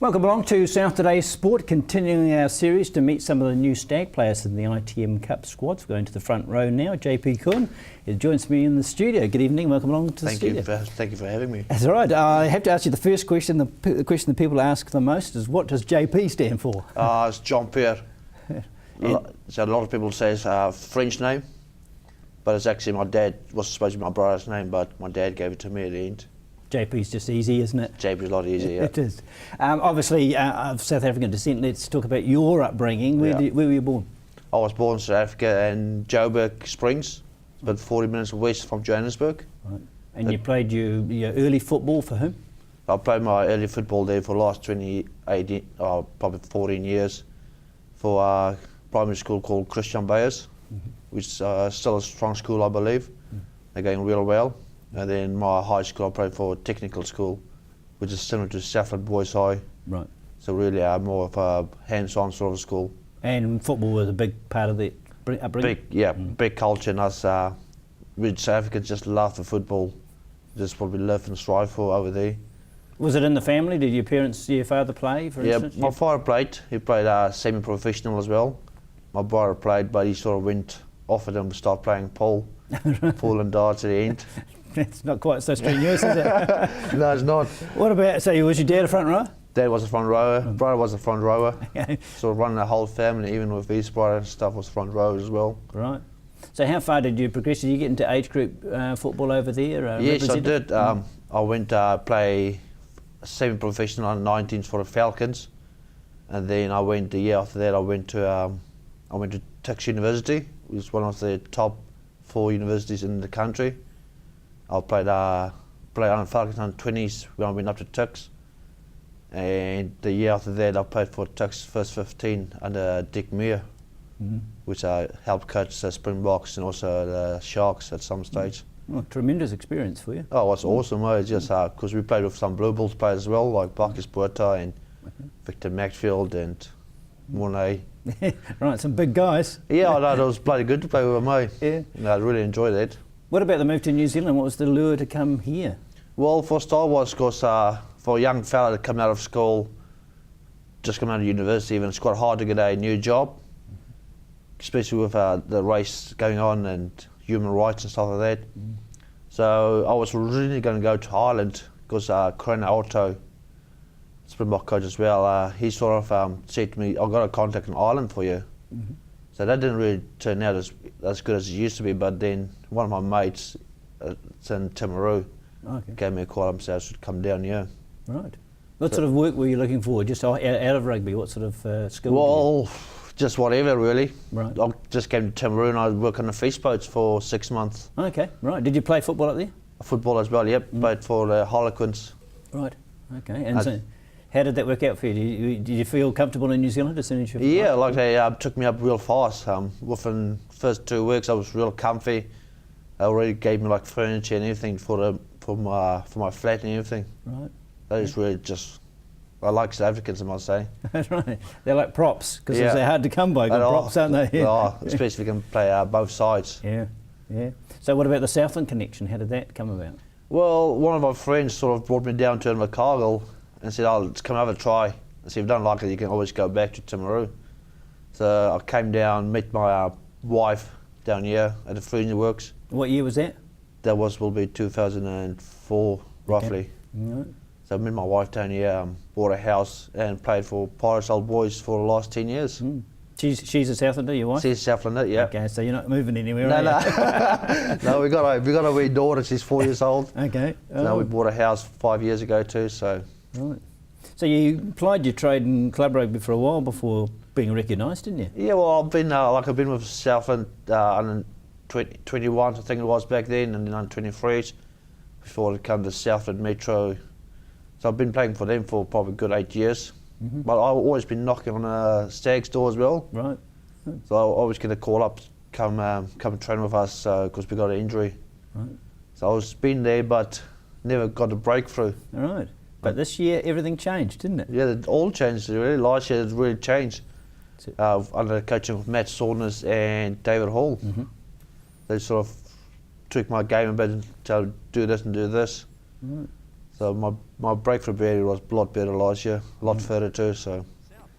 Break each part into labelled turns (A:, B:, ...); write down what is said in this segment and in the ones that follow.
A: Welcome along to South Today's Sport, continuing our series to meet some of the new Stag players in the ITM Cup squads. We're going to the front row now. JP Kuhn joins me in the studio. Good evening, welcome along to the studio.
B: Thank you for having me.
A: That's all right. I have to ask you the first question. The question that people ask the most is, what does JP stand for?
B: It's John Pierre. So a lot of people say it's a French name, but it's actually my dad, was supposed to be my brother's name, but my dad gave it to me at the end.
A: JP's just easy, isn't it?
B: JP's a lot easier, yeah.
A: It is. Obviously, of South African descent, let's talk about your upbringing. Where were you born?
B: I was born in South Africa in Joburg Springs, about 40 minutes west from Johannesburg.
A: Right. And you played your early football for whom?
B: I played my early football there for the last probably 14 years for a primary school called Christian Bayers, which is still a strong school, I believe. They're going real well. And then my high school, I played for a technical school, which is similar to Southland Boys High.
A: Right.
B: So really more of a hands-on sort of school.
A: And football was a big part of the upbringing?
B: Big culture, and us, we South Africans just love the football. Just what we live and strive for over there.
A: Was it in the family? Did your father play, for instance?
B: My father played. He played semi-professional as well. My brother played, but he sort of went off at him to start playing pool and darts at the end.
A: It's not quite so strenuous, is it?
B: No, it's not.
A: What about, so was your dad a front rower?
B: Dad was a front rower, brother was a front rower. Sort of running the whole family, even with his brother and stuff, was front row as well.
A: Right. So how far did you progress? Did you get into age group football over there?
B: Yes, I did. I went to play semi-professional under 19s for the Falcons, and then I went the year after that. I went to Tues University, which is one of the top 4 universities in the country. I played on Falcons under 20s when I went up to Tues, and the year after that I played for Tues first 15 under Dick Meir, which I helped coach the Springboks and also the Sharks at some stage.
A: Oh, tremendous experience for you.
B: Oh, it was awesome. Just because we played with some Blue Bulls players as well, like Marcus Buerta and Victor Maxfield and Monet.
A: Right, some big guys.
B: Yeah, I know, it was bloody good to play with them,
A: Yeah.
B: I really enjoyed it.
A: What about the move to New Zealand? What was the lure to come here?
B: Well, for a start was because for a young fella to come out of school, just come out of university, even it's quite hard to get a new job, especially with the race going on and human rights and stuff like that. So I was originally going to go to Ireland because Corona Alto, Springbok coach as well, he sort of said to me, I've got a contact in Ireland for you. So that didn't really turn out as good as it used to be, but then one of my mates, it's in Timaru, gave me a call and said I should come down here.
A: Right. What sort of work were you looking for, just out of rugby? What sort of skill?
B: Well, just whatever really.
A: Right.
B: I just came to Timaru and I worked on the fish boats for 6 months.
A: Okay, right. Did you play football up there?
B: Football as well, yep. Played for the Harlequins.
A: Right, okay. And so, how did that work out for you? Did you feel comfortable in New Zealand as soon as you?
B: Yeah, like they took me up real fast. Within the first 2 weeks, I was real comfy. They already gave me like furniture and everything for my flat and everything. Right. That is really just. I like South Africans, I must say. That's
A: right. They're like props because they're hard to come by. Good props, aren't they?
B: Yeah. Especially if you can play both sides.
A: Yeah, yeah. So what about the Southland connection? How did that come about?
B: Well, one of my friends sort of brought me down to Invercargill and said, "Oh, let's come have a try. And see if you don't like it, you can always go back to Timaru." So I came down, met my wife down here at the Freezer Works.
A: What year was that?
B: That will be 2004, roughly.
A: Right.
B: So I met my wife down here, bought a house and played for Pirates Old Boys for the last 10 years.
A: She's a Southlander, your wife?
B: She's a Southlander, yeah.
A: Okay, so you're not moving anywhere,
B: No,
A: are you?
B: No, we got a wee daughter, she's 4 years old.
A: Okay.
B: So we bought a house 5 years ago too, so.
A: Right. So you applied your trade in club rugby for a while before being recognised, didn't you?
B: Yeah, well, I've been with Southland under 21, I think it was back then, and then under 23s before it came to Southland Metro. So I've been playing for them for probably a good 8 years. But I've always been knocking on a Stag's door as well.
A: Right.
B: So I always get a call up, come train with us because we got an injury.
A: Right.
B: So I was been there, but never got a breakthrough.
A: All right. But this year everything changed, didn't it?
B: Yeah, it all changed really. Last year it really changed. Under the coaching of Matt Saunders and David Hall. They sort of took my game a bit and told do this and do this. So my breakthrough period was a lot better last year, a lot further too. So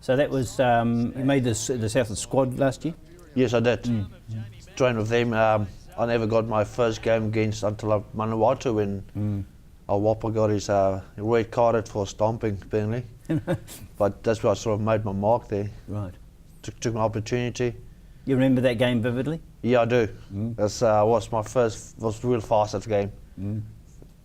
A: that was, you made the Southland squad last year?
B: yes, I did. Trained with them. I never got my first game against until Manawatu when Whopper got his red carded for stomping, apparently. But that's where I sort of made my mark there.
A: Right.
B: Took my opportunity.
A: You remember that game vividly?
B: Yeah, I do. That's was my first, was real fast at the game.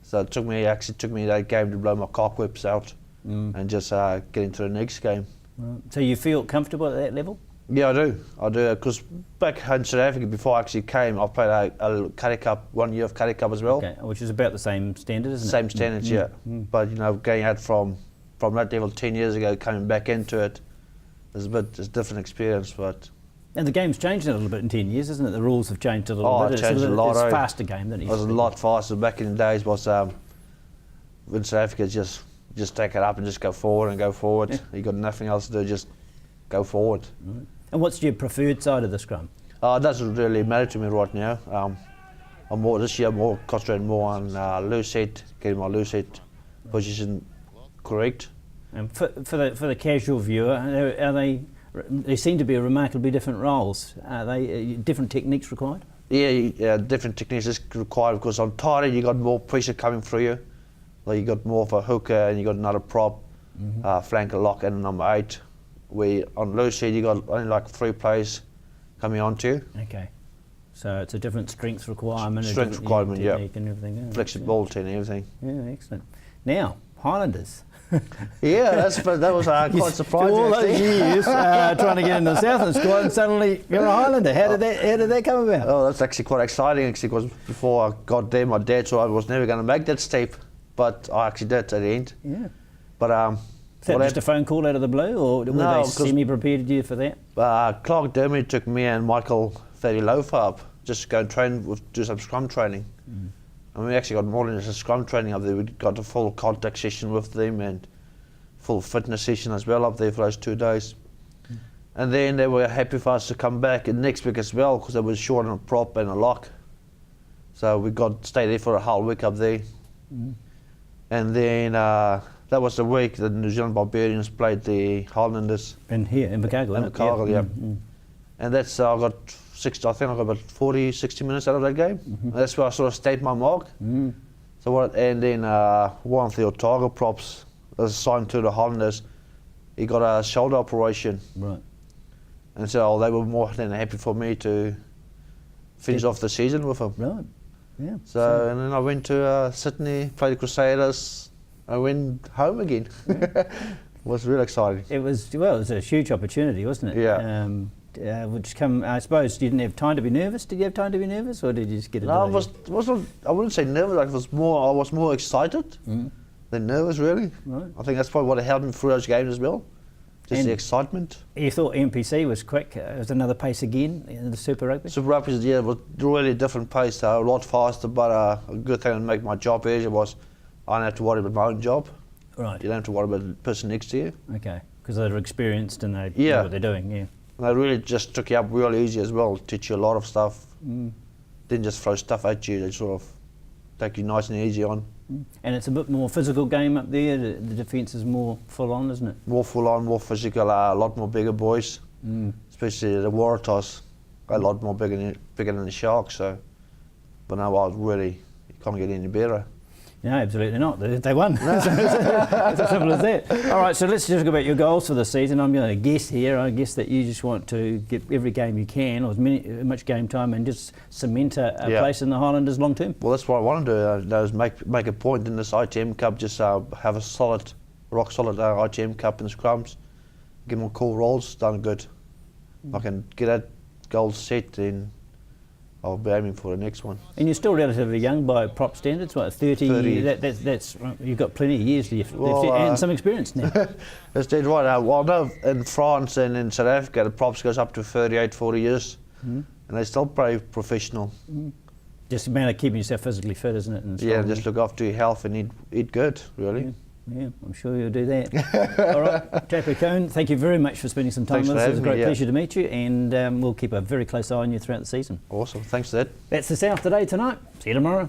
B: So it took me that game to blow my cock whips out and just get into the next game.
A: Right. So you feel comfortable at that level?
B: Yeah, I do, because back in South Africa before I actually came, I played a Currie Cup, 1 year of Currie Cup as well.
A: Okay, which is about the same standard, isn't it?
B: Same standards, yeah. But you know, going out from that level 10 years ago, coming back into it, it's a different experience, but.
A: And the game's changed a little bit in 10 years, isn't it? The rules have changed a little bit.
B: It changed a lot.
A: It's a faster game than it
B: It
A: used
B: was
A: to
B: a
A: be.
B: lot faster. Back in the days was in South Africa, just take it up and just go forward and go forward.
A: Yeah.
B: You got nothing else to do, just go forward.
A: Right. And what's your preferred side of the scrum?
B: It doesn't really matter to me right now. I'm this year more concentrating more on loose head, getting my loose head position correct.
A: And for the casual viewer, are they seem to be remarkably different roles. Are they different techniques required?
B: Yeah, different techniques is required because on tighter you got more pressure coming through you. Like you got more of a hooker and you got another prop, flanker, lock and number 8. Where on loose head you got only like 3 players coming onto you.
A: Okay. So it's a different strength requirement.
B: Strength requirement, yeah.
A: And everything. Yeah,
B: flexibility and everything.
A: Yeah, excellent. Now, Highlanders.
B: Yeah, that was quite surprising.
A: All those years trying to get in the Southland squad, and suddenly you're a Highlander. How did that come about?
B: Oh, that's actually quite exciting. Actually, because before I got there, my dad thought I was never going to make that step, but I actually did at the end.
A: Yeah.
B: But
A: is that just a phone call out of the blue, or were they semi-prepared you for that?
B: Clark Dermody took me and Michael Loafer up just to go and train, do some scrum training. And we actually got more than just a scrum training up there. We got a full contact session with them and full fitness session as well up there for those 2 days. And then they were happy for us to come back next week as well because they were short on a prop and a lock. So we stayed there for a whole week up there. And then that was the week the New Zealand Barbarians played the Highlanders.
A: In Invercargill.
B: In Invercargill, yeah. And that's I think I got about 40, 60 minutes out of that game. And that's where I sort of stayed my mark. And then one of the Otago props was assigned to the Highlanders. He got a shoulder operation.
A: Right.
B: And so they were more than happy for me to finish off the season with him.
A: Right. Yeah.
B: So and then I went to Sydney, played the Crusaders. I went home again. It was really exciting.
A: It was a huge opportunity, wasn't it?
B: Yeah.
A: Which I suppose you didn't have time to be nervous. Did you have time to be nervous, or did you just get it?
B: No, I wouldn't say nervous. I was more excited than nervous, really.
A: Right.
B: I think that's probably what held me through those games as well. Just the excitement.
A: You thought MPC was quick. It was another pace again in the Super Rugby?
B: Super Rugby, yeah, was really a different pace, a lot faster, but a good thing to make my job easier was I don't have to worry about my own job.
A: Right.
B: You don't have to worry about the person next to you.
A: Okay, because they're experienced and they know what they're doing, yeah.
B: And they really just took you up real easy as well, teach you a lot of stuff. Didn't just throw stuff at you, they sort of take you nice and easy on.
A: And it's a bit more physical game up there. The defence is more full on, isn't it?
B: More full on, more physical, a lot more bigger boys. Especially the Waratahs, a lot more bigger than the Sharks. So, but no, I was really, you can't get any better.
A: No, absolutely not. They won. It's as simple as that. All right, so let's just talk about your goals for the season. I'm going to guess here. I guess that you just want to get every game you can, or as much game time, and just cement a place in the Highlanders long term.
B: Well, that's what I want to do. Is make a point in this ITM Cup. Just have a rock solid ITM Cup in the scrums. Get more cool rolls. Done good. If I can get that goal set, then I'll be aiming for the next one.
A: And you're still relatively young by prop standards, what, 30? That's you've got plenty of years left, and some experience now.
B: That's dead right. Well, I know in France and in South Africa the props goes up to 38, 40 years, and they still play professional.
A: Just a matter of keeping yourself physically fit, isn't it? And
B: yeah, just look after your health and eat good, really.
A: Yeah, I'm sure you'll do that. All right, JP Cohn, thank you very much for spending some time with us. It was a great pleasure to meet you, and we'll keep a very close eye on you throughout the season.
B: Awesome, thanks for that.
A: That's the South Today tonight. See you tomorrow.